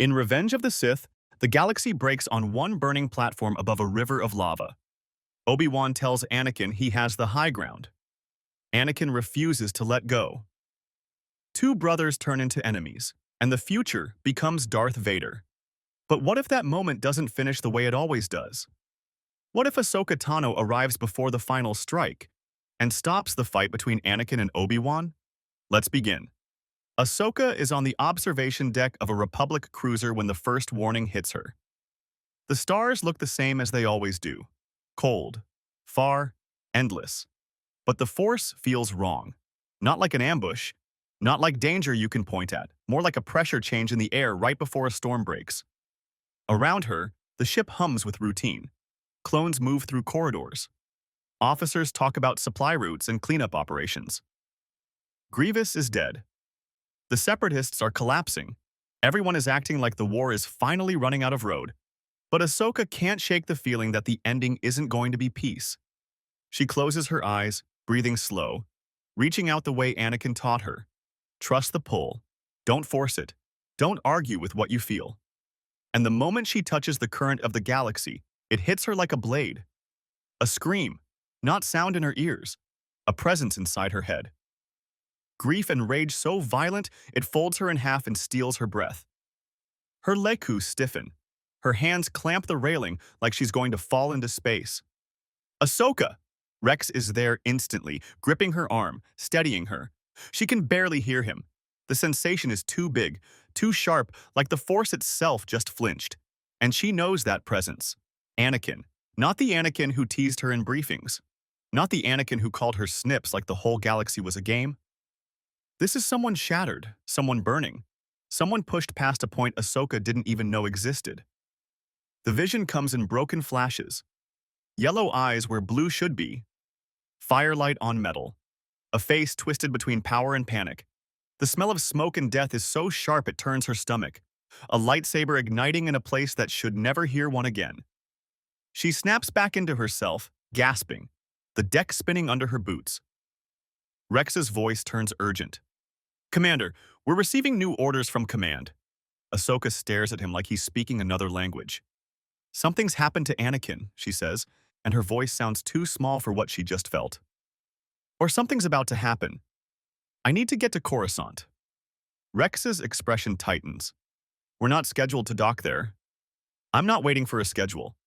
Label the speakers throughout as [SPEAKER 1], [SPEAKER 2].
[SPEAKER 1] In Revenge of the Sith, the galaxy breaks on one burning platform above a river of lava. Obi Wan tells Anakin he has the high ground. Anakin refuses to let go. Two brothers turn into enemies, and the future becomes Darth Vader. But what if that moment doesn't finish the way it always does? What if Ahsoka Tano arrives before the final strike and stops the fight between Anakin and Obi Wan? Let's begin. Ahsoka is on the observation deck of a Republic cruiser when the first warning hits her. The stars look the same as they always do. Cold, far, endless. But the Force feels wrong. Not like an ambush, not like danger you can point at, more like a pressure change in the air right before a storm breaks. Around her, the ship hums with routine. Clones move through corridors. Officers talk about supply routes and cleanup operations. Grievous is dead. The Separatists are collapsing. Everyone is acting like the war is finally running out of road. But Ahsoka can't shake the feeling that the ending isn't going to be peace. She closes her eyes, breathing slow, reaching out the way Anakin taught her. Trust the pull. Don't force it. Don't argue with what you feel. And the moment she touches the current of the galaxy, it hits her like a blade. A scream, not sound in her ears, a presence inside her head. Grief and rage so violent, it folds her in half and steals her breath. Her lekku stiffen. Her hands clamp the railing like she's going to fall into space. Ahsoka! Rex is there instantly, gripping her arm, steadying her. She can barely hear him. The sensation is too big, too sharp, like the Force itself just flinched. And she knows that presence. Anakin. Not the Anakin who teased her in briefings. Not the Anakin who called her snips like the whole galaxy was a game. This is someone shattered, someone burning. Someone pushed past a point Ahsoka didn't even know existed. The vision comes in broken flashes. Yellow eyes where blue should be. Firelight on metal. A face twisted between power and panic. The smell of smoke and death is so sharp it turns her stomach. A lightsaber igniting in a place that should never hear one again. She snaps back into herself, gasping, the deck spinning under her boots. Rex's voice turns urgent. "Commander, we're receiving new orders from command." Ahsoka stares at him like he's speaking another language. "Something's happened to Anakin," she says, and her voice sounds too small for what she just felt. "Or something's about to happen. I need to get to Coruscant." Rex's expression tightens. "We're not scheduled to dock there." "I'm not waiting for a schedule."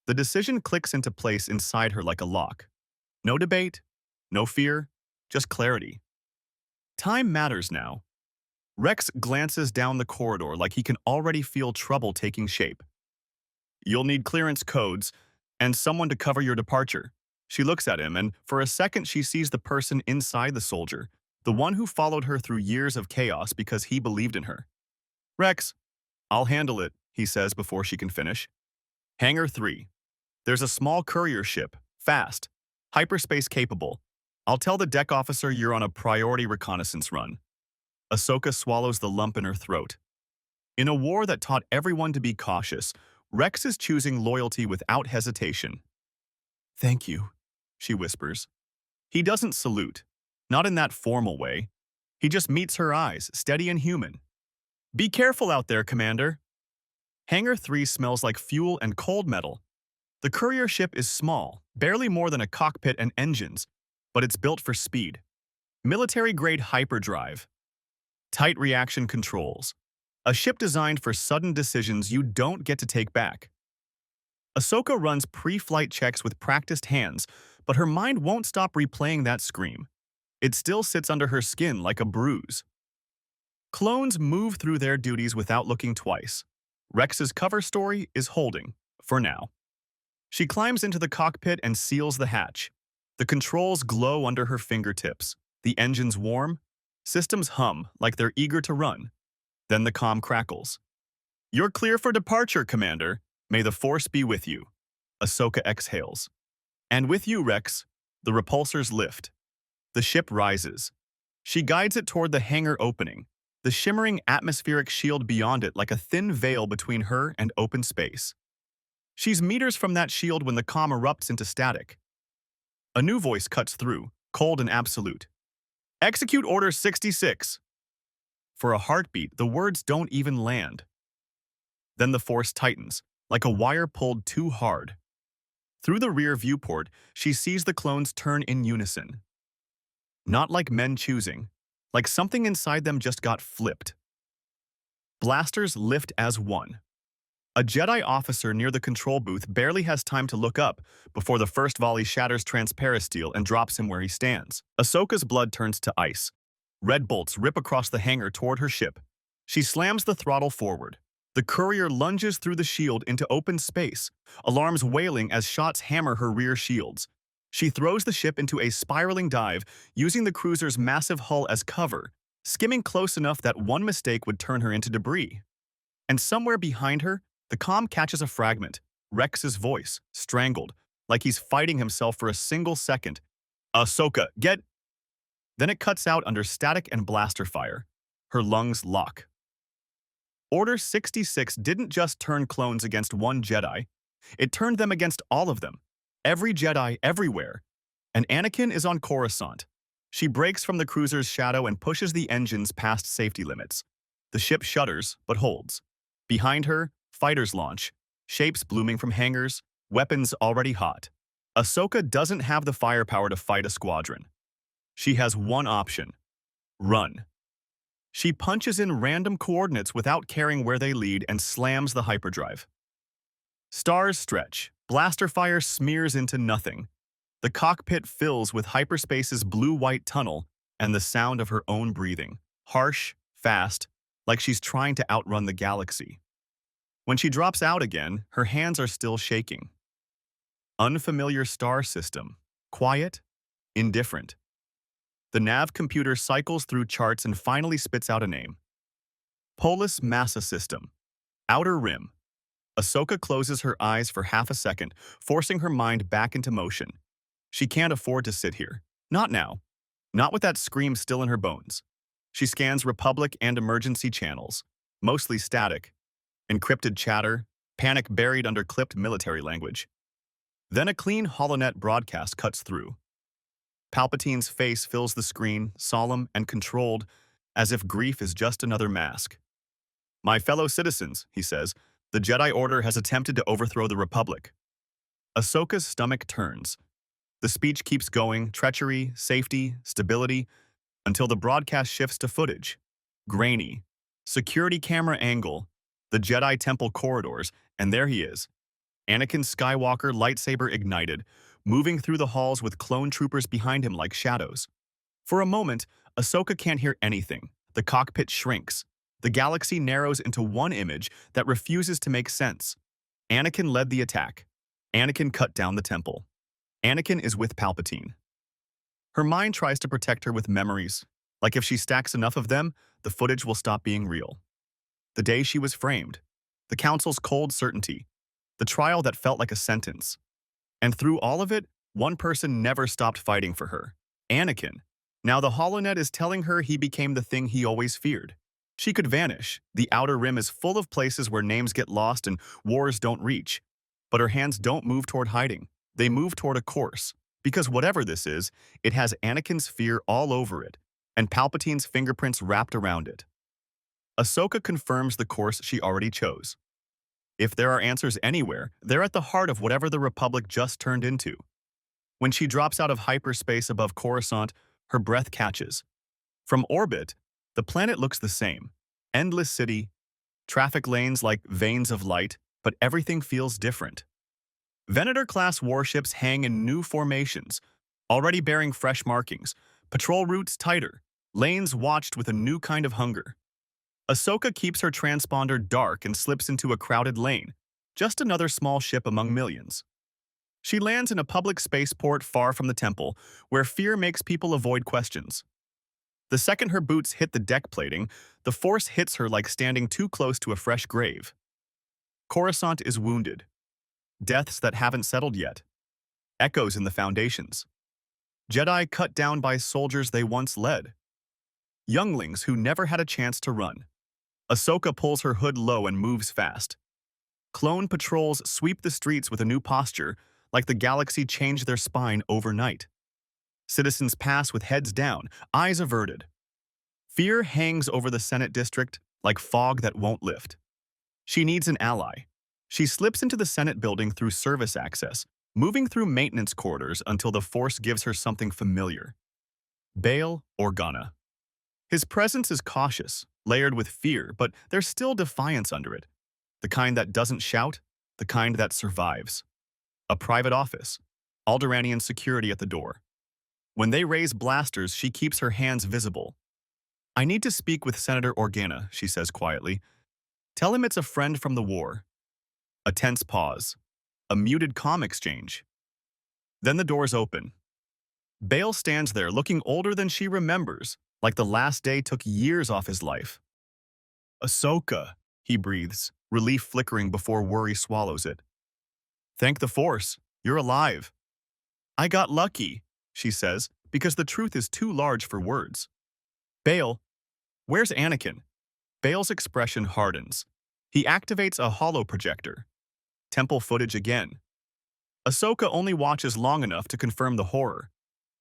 [SPEAKER 1] The decision clicks into place inside her like a lock. No debate, no fear, just clarity. Time matters now. Rex glances down the corridor like he can already feel trouble taking shape. "You'll need clearance codes and someone to cover your departure." She looks at him, and for a second she sees the person inside the soldier, the one who followed her through years of chaos because he believed in her. "Rex, I'll handle it," he says before she can finish. Hangar 3. There's a small courier ship, fast, hyperspace capable. I'll tell the deck officer you're on a priority reconnaissance run. Ahsoka swallows the lump in her throat. In a war that taught everyone to be cautious, Rex is choosing loyalty without hesitation. "Thank you," she whispers. He doesn't salute, not in that formal way. He just meets her eyes, steady and human. "Be careful out there, Commander." Hangar 3 smells like fuel and cold metal. The courier ship is small, barely more than a cockpit and engines, but it's built for speed. Military-grade hyperdrive. Tight reaction controls. A ship designed for sudden decisions you don't get to take back. Ahsoka runs pre-flight checks with practiced hands, but her mind won't stop replaying that scream. It still sits under her skin like a bruise. Clones move through their duties without looking twice. Rex's cover story is holding, for now. She climbs into the cockpit and seals the hatch. The controls glow under her fingertips. The engines warm. Systems hum like they're eager to run. Then the comm crackles. "You're clear for departure, Commander. May the Force be with you." Ahsoka exhales. "And with you, Rex." The repulsors lift. The ship rises. She guides it toward the hangar opening, the shimmering atmospheric shield beyond it like a thin veil between her and open space. She's meters from that shield when the comm erupts into static. A new voice cuts through, cold and absolute. "Execute Order 66." For a heartbeat, the words don't even land. Then the force tightens, like a wire pulled too hard. Through the rear viewport, she sees the clones turn in unison. Not like men choosing, like something inside them just got flipped. Blasters lift as one. A Jedi officer near the control booth barely has time to look up before the first volley shatters transparisteel and drops him where he stands. Ahsoka's blood turns to ice. Red bolts rip across the hangar toward her ship. She slams the throttle forward. The courier lunges through the shield into open space, alarms wailing as shots hammer her rear shields. She throws the ship into a spiraling dive, using the cruiser's massive hull as cover, skimming close enough that one mistake would turn her into debris. And somewhere behind her, the comm catches a fragment, Rex's voice, strangled, like he's fighting himself for a single second. "Ahsoka, get—" Then it cuts out under static and blaster fire. Her lungs lock. Order 66 didn't just turn clones against one Jedi. It turned them against all of them. Every Jedi, everywhere. And Anakin is on Coruscant. She breaks from the cruiser's shadow and pushes the engines past safety limits. The ship shudders, but holds. Behind her, fighters launch, shapes blooming from hangars, weapons already hot. Ahsoka doesn't have the firepower to fight a squadron. She has one option: run. She punches in random coordinates without caring where they lead and slams the hyperdrive. Stars stretch, blaster fire smears into nothing. The cockpit fills with hyperspace's blue-white tunnel and the sound of her own breathing, harsh, fast, like she's trying to outrun the galaxy. When she drops out again, her hands are still shaking. Unfamiliar star system, quiet, indifferent. The nav computer cycles through charts and finally spits out a name. Polis Massa System, Outer Rim. Ahsoka closes her eyes for half a second, forcing her mind back into motion. She can't afford to sit here. Not now. Not with that scream still in her bones. She scans Republic and emergency channels, mostly static, encrypted chatter, panic buried under clipped military language. Then a clean holonet broadcast cuts through. Palpatine's face fills the screen, solemn and controlled, as if grief is just another mask. "My fellow citizens," he says, "the Jedi Order has attempted to overthrow the Republic." Ahsoka's stomach turns. The speech keeps going, treachery, safety, stability, until the broadcast shifts to footage. Grainy. Security camera angle, the Jedi Temple corridors, and there he is. Anakin Skywalker, lightsaber ignited, moving through the halls with clone troopers behind him like shadows. For a moment, Ahsoka can't hear anything. The cockpit shrinks. The galaxy narrows into one image that refuses to make sense. Anakin led the attack. Anakin cut down the temple. Anakin is with Palpatine. Her mind tries to protect her with memories, like if she stacks enough of them, the footage will stop being real. The day she was framed, the Council's cold certainty, the trial that felt like a sentence. And through all of it, one person never stopped fighting for her: Anakin. Now the holonet is telling her he became the thing he always feared. She could vanish. The Outer Rim is full of places where names get lost and wars don't reach. But her hands don't move toward hiding. They move toward a course. Because whatever this is, it has Anakin's fear all over it, and Palpatine's fingerprints wrapped around it. Ahsoka confirms the course she already chose. If there are answers anywhere, they're at the heart of whatever the Republic just turned into. When she drops out of hyperspace above Coruscant, her breath catches. From orbit, the planet looks the same. Endless city, traffic lanes like veins of light, but everything feels different. Venator-class warships hang in new formations, already bearing fresh markings, patrol routes tighter, lanes watched with a new kind of hunger. Ahsoka keeps her transponder dark and slips into a crowded lane, just another small ship among millions. She lands in a public spaceport far from the temple, where fear makes people avoid questions. The second her boots hit the deck plating, the force hits her like standing too close to a fresh grave. Coruscant is wounded. Deaths that haven't settled yet. Echoes in the foundations. Jedi cut down by soldiers they once led. Younglings who never had a chance to run. Ahsoka pulls her hood low and moves fast. Clone patrols sweep the streets with a new posture, like the galaxy changed their spine overnight. Citizens pass with heads down, eyes averted. Fear hangs over the Senate district like fog that won't lift. She needs an ally. She slips into the Senate building through service access, moving through maintenance corridors until the Force gives her something familiar. Bail Organa. His presence is cautious, layered with fear, but there's still defiance under it. The kind that doesn't shout, the kind that survives. A private office. Alderaanian security at the door. When they raise blasters, she keeps her hands visible. "I need to speak with Senator Organa," she says quietly. "Tell him it's a friend from the war." A tense pause. A muted comm exchange. Then the doors open. Bail stands there looking older than she remembers, like the last day took years off his life. "Ahsoka," he breathes, relief flickering before worry swallows it. "Thank the Force. You're alive." "I got lucky," she says, because the truth is too large for words. "Bail, where's Anakin?" Bail's expression hardens. He activates a holo projector. Temple footage again. Ahsoka only watches long enough to confirm the horror.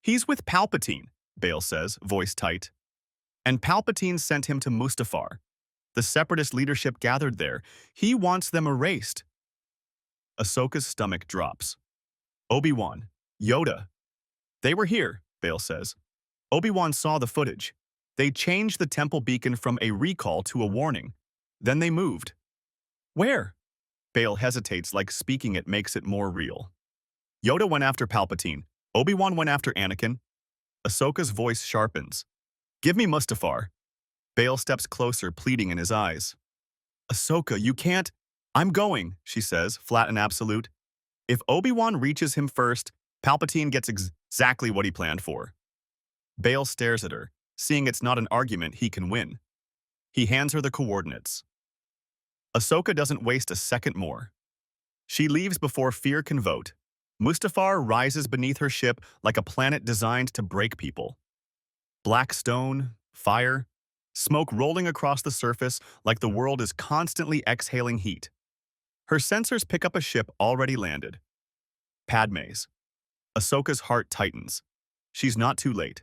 [SPEAKER 1] "He's with Palpatine," Bail says, voice tight. "And Palpatine sent him to Mustafar. The Separatist leadership gathered there. He wants them erased." Ahsoka's stomach drops. "Obi-Wan, Yoda." "They were here," Bail says. "Obi-Wan saw the footage. They changed the temple beacon from a recall to a warning. Then they moved." "Where?" Bail hesitates, like speaking it makes it more real. "Yoda went after Palpatine. Obi-Wan went after Anakin." Ahsoka's voice sharpens. "Give me Mustafar." Bail steps closer, pleading in his eyes. "Ahsoka, you can't—" "I'm going," she says, flat and absolute. "If Obi-Wan reaches him first, Palpatine gets exactly what he planned for." Bail stares at her, seeing it's not an argument he can win. He hands her the coordinates. Ahsoka doesn't waste a second more. She leaves before fear can vote. Mustafar rises beneath her ship like a planet designed to break people. Black stone, fire, smoke rolling across the surface like the world is constantly exhaling heat. Her sensors pick up a ship already landed. Padme's. Ahsoka's heart tightens. She's not too late.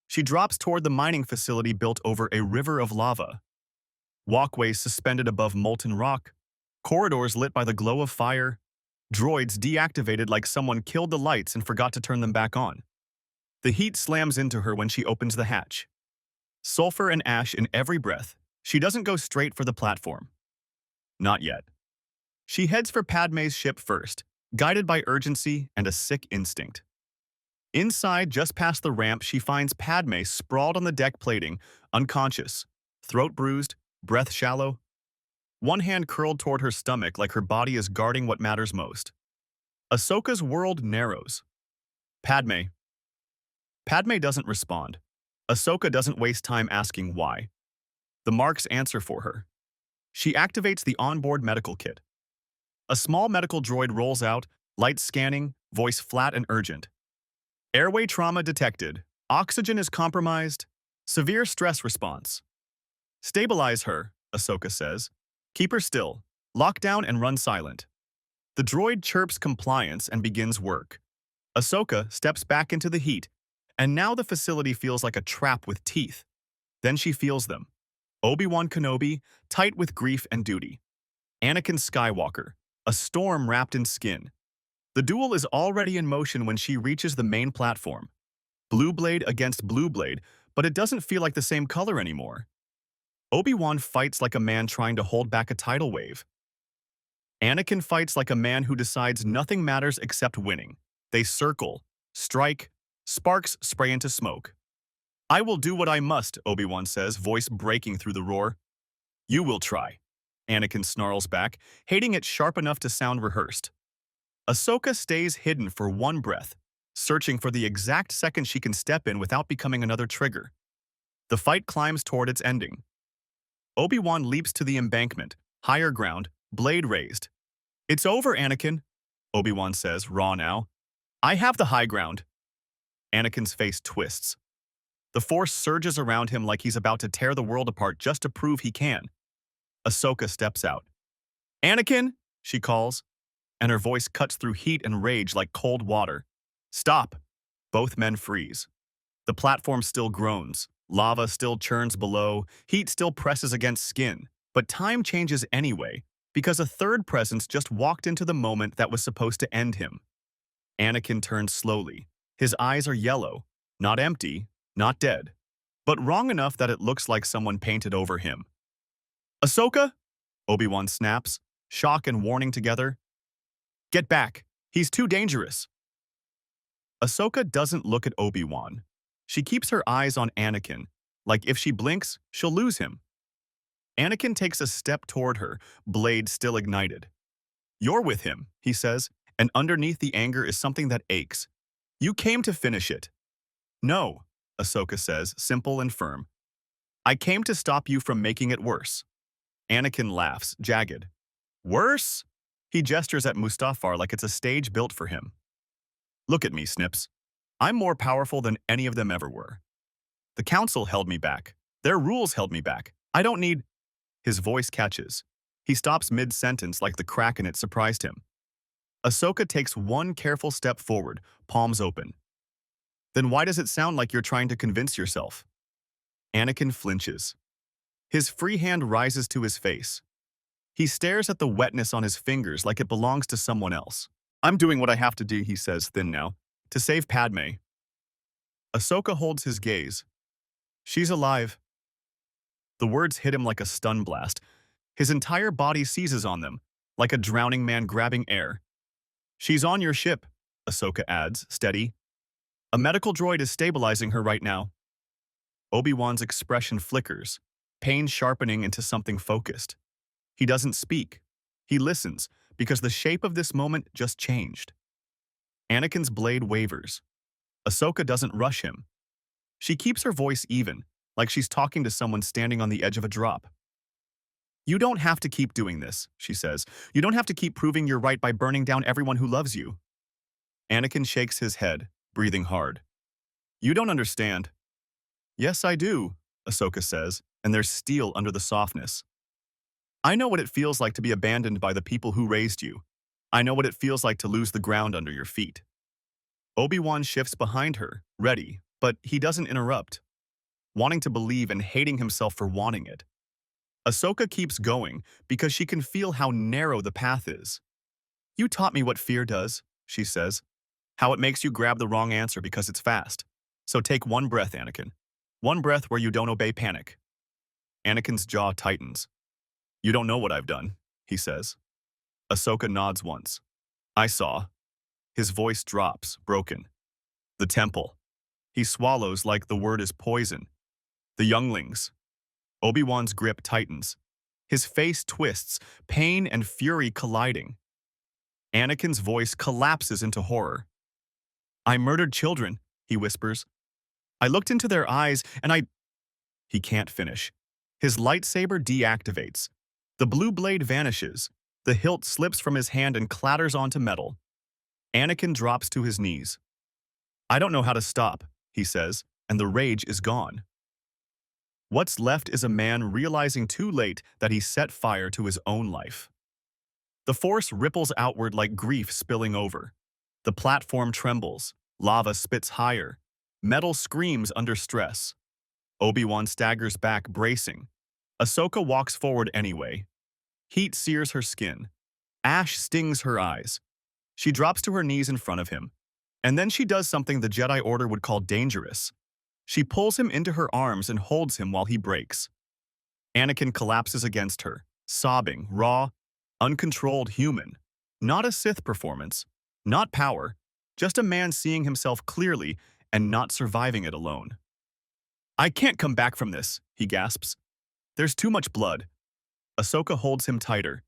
[SPEAKER 1] She drops toward the mining facility built over a river of lava. Walkways suspended above molten rock, corridors lit by the glow of fire, droids deactivated like someone killed the lights and forgot to turn them back on. The heat slams into her when she opens the hatch. Sulfur and ash in every breath. She doesn't go straight for the platform. Not yet. She heads for Padme's ship first, guided by urgency and a sick instinct. Inside, just past the ramp, she finds Padme sprawled on the deck plating, unconscious, throat bruised, breath shallow. One hand curled toward her stomach like her body is guarding what matters most. Ahsoka's world narrows. "Padme." Padme doesn't respond. Ahsoka doesn't waste time asking why. The marks answer for her. She activates the onboard medical kit. A small medical droid rolls out, lights scanning, voice flat and urgent. "Airway trauma detected. Oxygen is compromised. Severe stress response." "Stabilize her," Ahsoka says. "Keep her still. Lock down and run silent." The droid chirps compliance and begins work. Ahsoka steps back into the heat, and now the facility feels like a trap with teeth. Then she feels them. Obi-Wan Kenobi, tight with grief and duty. Anakin Skywalker, a storm wrapped in skin. The duel is already in motion when she reaches the main platform. Blue blade against blue blade, but it doesn't feel like the same color anymore. Obi-Wan fights like a man trying to hold back a tidal wave. Anakin fights like a man who decides nothing matters except winning. They circle, strike, sparks spray into smoke. "I will do what I must," Obi-Wan says, voice breaking through the roar. "You will try," Anakin snarls back, hating it sharp enough to sound rehearsed. Ahsoka stays hidden for one breath, searching for the exact second she can step in without becoming another trigger. The fight climbs toward its ending. Obi-Wan leaps to the embankment, higher ground, blade raised. "It's over, Anakin," Obi-Wan says, raw now. "I have the high ground." Anakin's face twists. The Force surges around him like he's about to tear the world apart just to prove he can. Ahsoka steps out. "Anakin," she calls, and her voice cuts through heat and rage like cold water. "Stop." Both men freeze. The platform still groans. Lava still churns below. Heat still presses against skin. But time changes anyway. Because a third presence just walked into the moment that was supposed to end him. Anakin turns slowly. His eyes are yellow, not empty, not dead, but wrong enough that it looks like someone painted over him. Ahsoka? Obi-Wan snaps, shock and warning together. Get back. He's too dangerous. Ahsoka doesn't look at Obi-Wan. She keeps her eyes on Anakin, like if she blinks, she'll lose him. Anakin takes a step toward her, blade still ignited. You're with him, he says, and underneath the anger is something that aches. You came to finish it. No, Ahsoka says, simple and firm. I came to stop you from making it worse. Anakin laughs, jagged. Worse? He gestures at Mustafar like it's a stage built for him. Look at me, Snips. I'm more powerful than any of them ever were. The Council held me back. Their rules held me back. I don't need... His voice catches. He stops mid-sentence like the crack in it surprised him. Ahsoka takes one careful step forward, palms open. Then why does it sound like you're trying to convince yourself? Anakin flinches. His free hand rises to his face. He stares at the wetness on his fingers like it belongs to someone else. I'm doing what I have to do, he says, thin now, to save Padme. Ahsoka holds his gaze. She's alive. The words hit him like a stun blast. His entire body seizes on them, like a drowning man grabbing air. She's on your ship, Ahsoka adds, steady. A medical droid is stabilizing her right now. Obi-Wan's expression flickers, pain sharpening into something focused. He doesn't speak. He listens, because the shape of this moment just changed. Anakin's blade wavers. Ahsoka doesn't rush him. She keeps her voice even, like she's talking to someone standing on the edge of a drop. You don't have to keep doing this, she says. You don't have to keep proving you're right by burning down everyone who loves you. Anakin shakes his head, breathing hard. You don't understand. Yes, I do, Ahsoka says, and there's steel under the softness. I know what it feels like to be abandoned by the people who raised you. I know what it feels like to lose the ground under your feet. Obi-Wan shifts behind her, ready, but he doesn't interrupt, wanting to believe and hating himself for wanting it. Ahsoka keeps going because she can feel how narrow the path is. You taught me what fear does, she says, how it makes you grab the wrong answer because it's fast. So take one breath, Anakin. One breath where you don't obey panic. Anakin's jaw tightens. You don't know what I've done, he says. Ahsoka nods once. I saw. His voice drops, broken. The temple. He swallows like the word is poison. The younglings. Obi-Wan's grip tightens. His face twists, pain and fury colliding. Anakin's voice collapses into horror. I murdered children, he whispers. I looked into their eyes and He can't finish. His lightsaber deactivates. The blue blade vanishes. The hilt slips from his hand and clatters onto metal. Anakin drops to his knees. I don't know how to stop, he says, and the rage is gone. What's left is a man realizing too late that he set fire to his own life. The Force ripples outward like grief spilling over. The platform trembles. Lava spits higher. Metal screams under stress. Obi-Wan staggers back, bracing. Ahsoka walks forward anyway. Heat sears her skin. Ash stings her eyes. She drops to her knees in front of him. And then she does something the Jedi Order would call dangerous. She pulls him into her arms and holds him while he breaks. Anakin collapses against her, sobbing, raw, uncontrolled human. Not a Sith performance, not power, just a man seeing himself clearly and not surviving it alone. I can't come back from this, he gasps. There's too much blood. Ahsoka holds him tighter.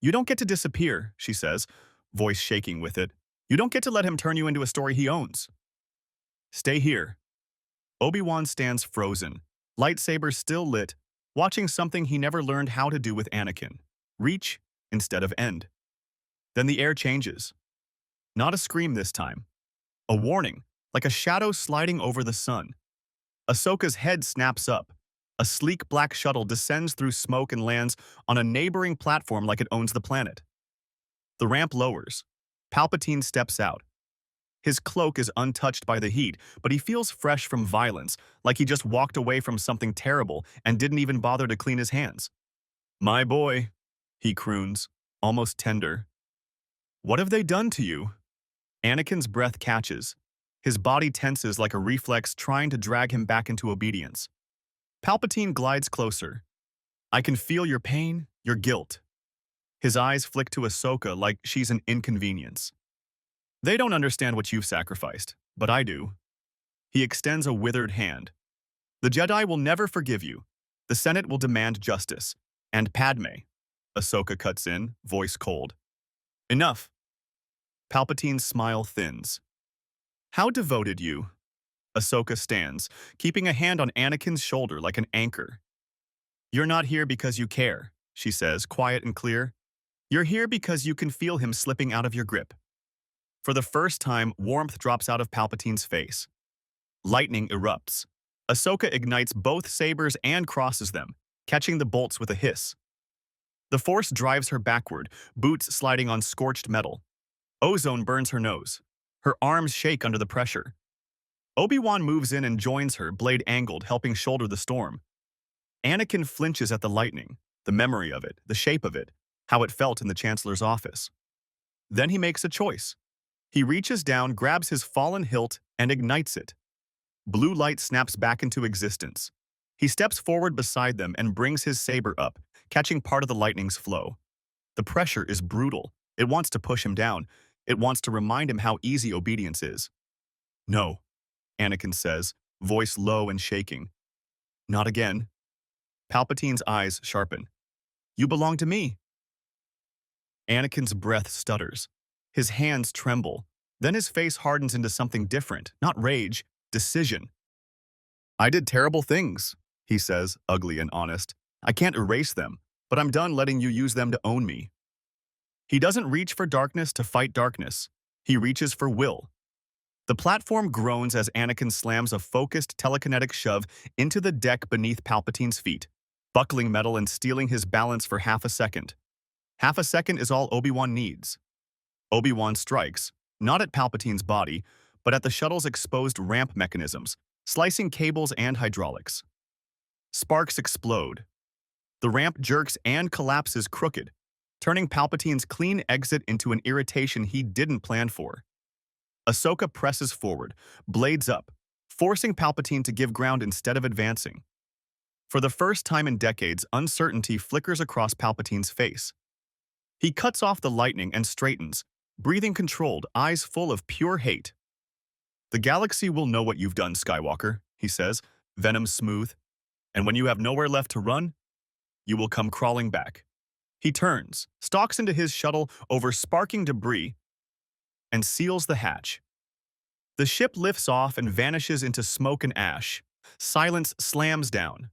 [SPEAKER 1] You don't get to disappear, she says, voice shaking with it. You don't get to let him turn you into a story he owns. Stay here. Obi-Wan stands frozen, lightsaber still lit, watching something he never learned how to do with Anakin. Reach instead of end. Then the air changes. Not a scream this time. A warning, like a shadow sliding over the sun. Ahsoka's head snaps up. A sleek black shuttle descends through smoke and lands on a neighboring platform like it owns the planet. The ramp lowers. Palpatine steps out. His cloak is untouched by the heat, but he feels fresh from violence, like he just walked away from something terrible and didn't even bother to clean his hands. My boy, he croons, almost tender. What have they done to you? Anakin's breath catches. His body tenses like a reflex trying to drag him back into obedience. Palpatine glides closer. I can feel your pain, your guilt. His eyes flick to Ahsoka like she's an inconvenience. They don't understand what you've sacrificed, but I do. He extends a withered hand. The Jedi will never forgive you. The Senate will demand justice. And Padme. Ahsoka cuts in, voice cold. Enough. Palpatine's smile thins. How devoted you. Ahsoka stands, keeping a hand on Anakin's shoulder like an anchor. You're not here because you care, she says, quiet and clear. You're here because you can feel him slipping out of your grip. For the first time, warmth drops out of Palpatine's face. Lightning erupts. Ahsoka ignites both sabers and crosses them, catching the bolts with a hiss. The Force drives her backward, boots sliding on scorched metal. Ozone burns her nose. Her arms shake under the pressure. Obi-Wan moves in and joins her, blade angled, helping shoulder the storm. Anakin flinches at the lightning, the memory of it, the shape of it, how it felt in the Chancellor's office. Then he makes a choice. He reaches down, grabs his fallen hilt, and ignites it. Blue light snaps back into existence. He steps forward beside them and brings his saber up, catching part of the lightning's flow. The pressure is brutal. It wants to push him down. It wants to remind him how easy obedience is. No, Anakin says, voice low and shaking. Not again. Palpatine's eyes sharpen. You belong to me. Anakin's breath stutters. His hands tremble. Then his face hardens into something different, not rage, decision. I did terrible things, he says, ugly and honest. I can't erase them, but I'm done letting you use them to own me. He doesn't reach for darkness to fight darkness. He reaches for will. The platform groans as Anakin slams a focused telekinetic shove into the deck beneath Palpatine's feet, buckling metal and stealing his balance for half a second. Half a second is all Obi-Wan needs. Obi-Wan strikes, not at Palpatine's body, but at the shuttle's exposed ramp mechanisms, slicing cables and hydraulics. Sparks explode. The ramp jerks and collapses crooked, turning Palpatine's clean exit into an irritation he didn't plan for. Ahsoka presses forward, blades up, forcing Palpatine to give ground instead of advancing. For the first time in decades, uncertainty flickers across Palpatine's face. He cuts off the lightning and straightens, breathing controlled, eyes full of pure hate. The galaxy will know what you've done, Skywalker, he says, venom smooth. And when you have nowhere left to run, you will come crawling back. He turns, stalks into his shuttle over sparking debris, and seals the hatch. The ship lifts off and vanishes into smoke and ash. Silence slams down.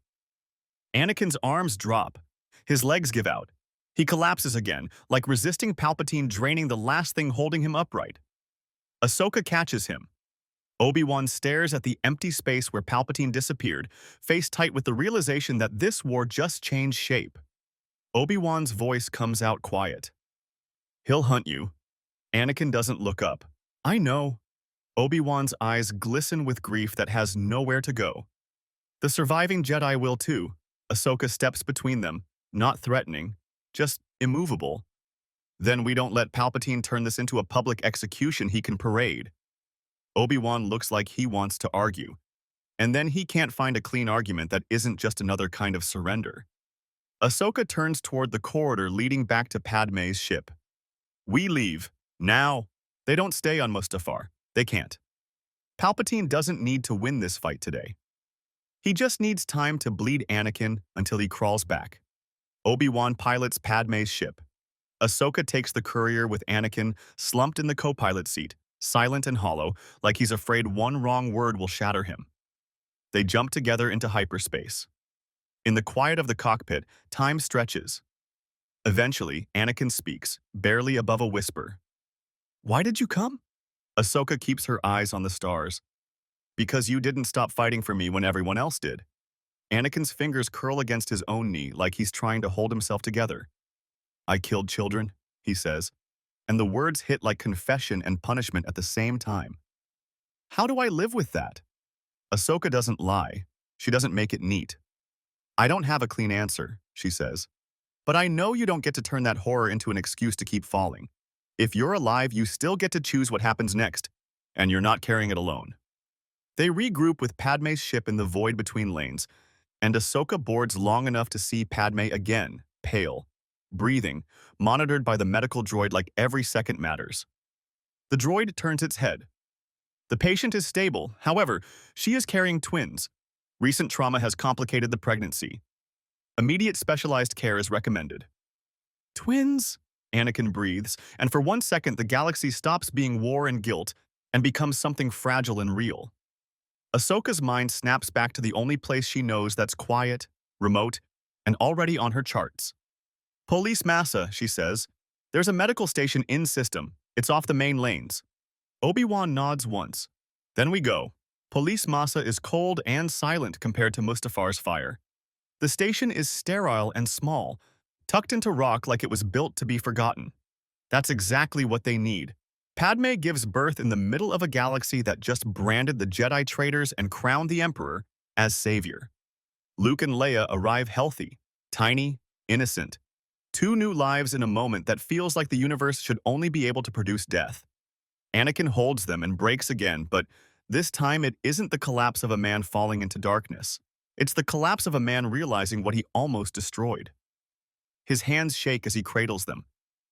[SPEAKER 1] Anakin's arms drop. His legs give out. He collapses again, like resisting Palpatine draining the last thing holding him upright. Ahsoka catches him. Obi-Wan stares at the empty space where Palpatine disappeared, face tight with the realization that this war just changed shape. Obi-Wan's voice comes out quiet. He'll hunt you. Anakin doesn't look up. I know. Obi-Wan's eyes glisten with grief that has nowhere to go. The surviving Jedi will too. Ahsoka steps between them, not threatening, just immovable. Then we don't let Palpatine turn this into a public execution he can parade. Obi-Wan looks like he wants to argue. And then he can't find a clean argument that isn't just another kind of surrender. Ahsoka turns toward the corridor leading back to Padme's ship. We leave. Now. They don't stay on Mustafar. They can't. Palpatine doesn't need to win this fight today. He just needs time to bleed Anakin until he crawls back. Obi-Wan pilots Padme's ship. Ahsoka takes the courier with Anakin slumped in the co-pilot seat, silent and hollow, like he's afraid one wrong word will shatter him. They jump together into hyperspace. In the quiet of the cockpit, time stretches. Eventually, Anakin speaks, barely above a whisper. Why did you come? Ahsoka keeps her eyes on the stars. Because you didn't stop fighting for me when everyone else did. Anakin's fingers curl against his own knee like he's trying to hold himself together. I killed children, he says, and the words hit like confession and punishment at the same time. How do I live with that? Ahsoka doesn't lie. She doesn't make it neat. I don't have a clean answer, she says. But I know you don't get to turn that horror into an excuse to keep falling. If you're alive, you still get to choose what happens next, and you're not carrying it alone. They regroup with Padme's ship in the void between lanes, and Ahsoka boards long enough to see Padme again, pale, breathing, monitored by the medical droid like every second matters. The droid turns its head. The patient is stable, however, she is carrying twins. Recent trauma has complicated the pregnancy. Immediate specialized care is recommended. Twins? Anakin breathes, and for 1 second the galaxy stops being war and guilt and becomes something fragile and real. Ahsoka's mind snaps back to the only place she knows that's quiet, remote, and already on her charts. Police Massa, she says. There's a medical station in system. It's off the main lanes. Obi-Wan nods once. Then we go. Police Massa is cold and silent compared to Mustafar's fire. The station is sterile and small, tucked into rock like it was built to be forgotten. That's exactly what they need. Padme gives birth in the middle of a galaxy that just branded the Jedi traitors and crowned the Emperor as savior. Luke and Leia arrive healthy, tiny, innocent. 2 new lives in a moment that feels like the universe should only be able to produce death. Anakin holds them and breaks again, but this time it isn't the collapse of a man falling into darkness. It's the collapse of a man realizing what he almost destroyed. His hands shake as he cradles them,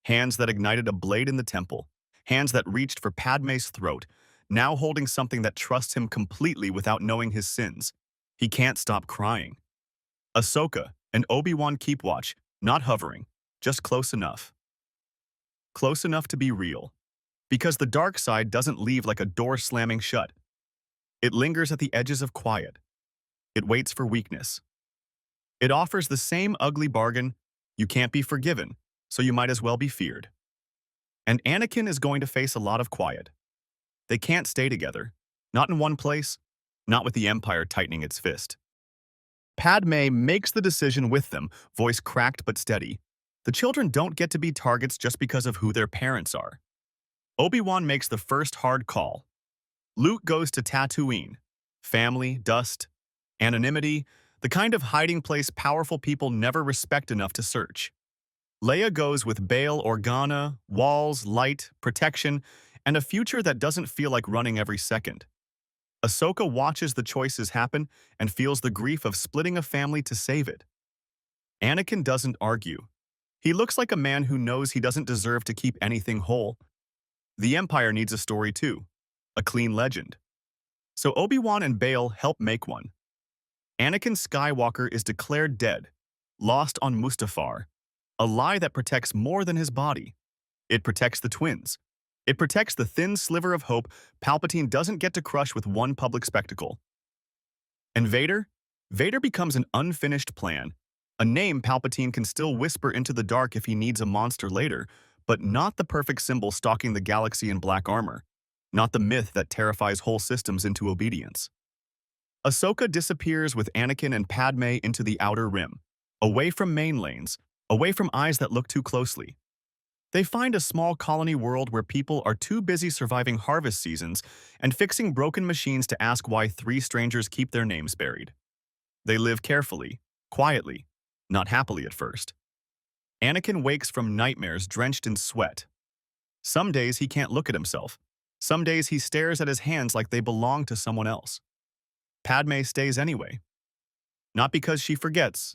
[SPEAKER 1] hands that ignited a blade in the temple, hands that reached for Padme's throat, now holding something that trusts him completely without knowing his sins. He can't stop crying. Ahsoka and Obi-Wan keep watch, not hovering, just close enough. Close enough to be real. Because the dark side doesn't leave like a door slamming shut. It lingers at the edges of quiet. It waits for weakness. It offers the same ugly bargain: you can't be forgiven, so you might as well be feared. And Anakin is going to face a lot of quiet. They can't stay together. Not in one place, not with the Empire tightening its fist. Padme makes the decision with them, voice cracked but steady. The children don't get to be targets just because of who their parents are. Obi-Wan makes the first hard call. Luke goes to Tatooine. Family, dust, anonymity, the kind of hiding place powerful people never respect enough to search. Leia goes with Bail Organa, walls, light, protection, and a future that doesn't feel like running every second. Ahsoka watches the choices happen and feels the grief of splitting a family to save it. Anakin doesn't argue. He looks like a man who knows he doesn't deserve to keep anything whole. The Empire needs a story too, a clean legend. So Obi-Wan and Bail help make one. Anakin Skywalker is declared dead, lost on Mustafar, a lie that protects more than his body. It protects the twins. It protects the thin sliver of hope Palpatine doesn't get to crush with one public spectacle. And Vader? Vader becomes an unfinished plan, a name Palpatine can still whisper into the dark if he needs a monster later, but not the perfect symbol stalking the galaxy in black armor, not the myth that terrifies whole systems into obedience. Ahsoka disappears with Anakin and Padme into the Outer Rim, away from main lanes, away from eyes that look too closely. They find a small colony world where people are too busy surviving harvest seasons and fixing broken machines to ask why 3 strangers keep their names buried. They live carefully, quietly, not happily at first. Anakin wakes from nightmares drenched in sweat. Some days he can't look at himself. Some days he stares at his hands like they belong to someone else. Padme stays anyway. Not because she forgets,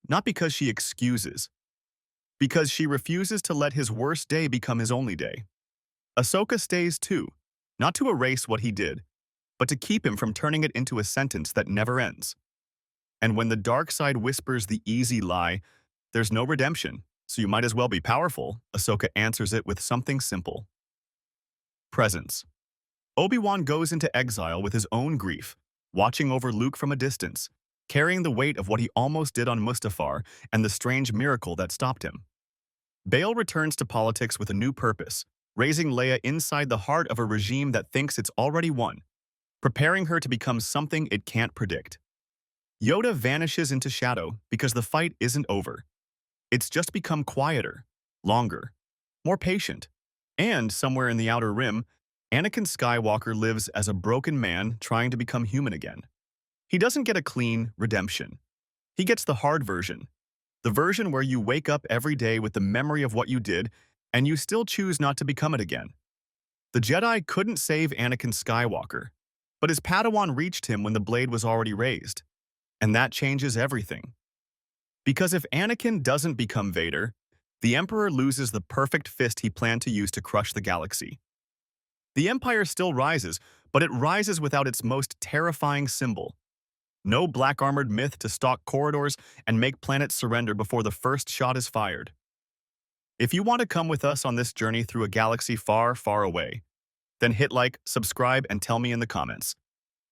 [SPEAKER 1] not because she excuses, because she refuses to let his worst day become his only day. Ahsoka stays too, not to erase what he did, but to keep him from turning it into a sentence that never ends. And when the dark side whispers the easy lie, there's no redemption, so you might as well be powerful, Ahsoka answers it with something simple. Presence. Obi-Wan goes into exile with his own grief, watching over Luke from a distance, carrying the weight of what he almost did on Mustafar and the strange miracle that stopped him. Bail returns to politics with a new purpose, raising Leia inside the heart of a regime that thinks it's already won, preparing her to become something it can't predict. Yoda vanishes into shadow because the fight isn't over. It's just become quieter, longer, more patient. And somewhere in the Outer Rim, Anakin Skywalker lives as a broken man trying to become human again. He doesn't get a clean redemption. He gets the hard version. The version where you wake up every day with the memory of what you did, and you still choose not to become it again. The Jedi couldn't save Anakin Skywalker, but his Padawan reached him when the blade was already raised. And that changes everything. Because if Anakin doesn't become Vader, the Emperor loses the perfect fist he planned to use to crush the galaxy. The Empire still rises, but it rises without its most terrifying symbol. No black-armored myth to stalk corridors and make planets surrender before the first shot is fired. If you want to come with us on this journey through a galaxy far, far away, then hit like, subscribe, and tell me in the comments.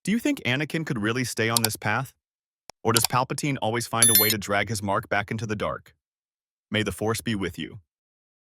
[SPEAKER 1] Do you think Anakin could really stay on this path? Or does Palpatine always find a way to drag his mark back into the dark? May the Force be with you.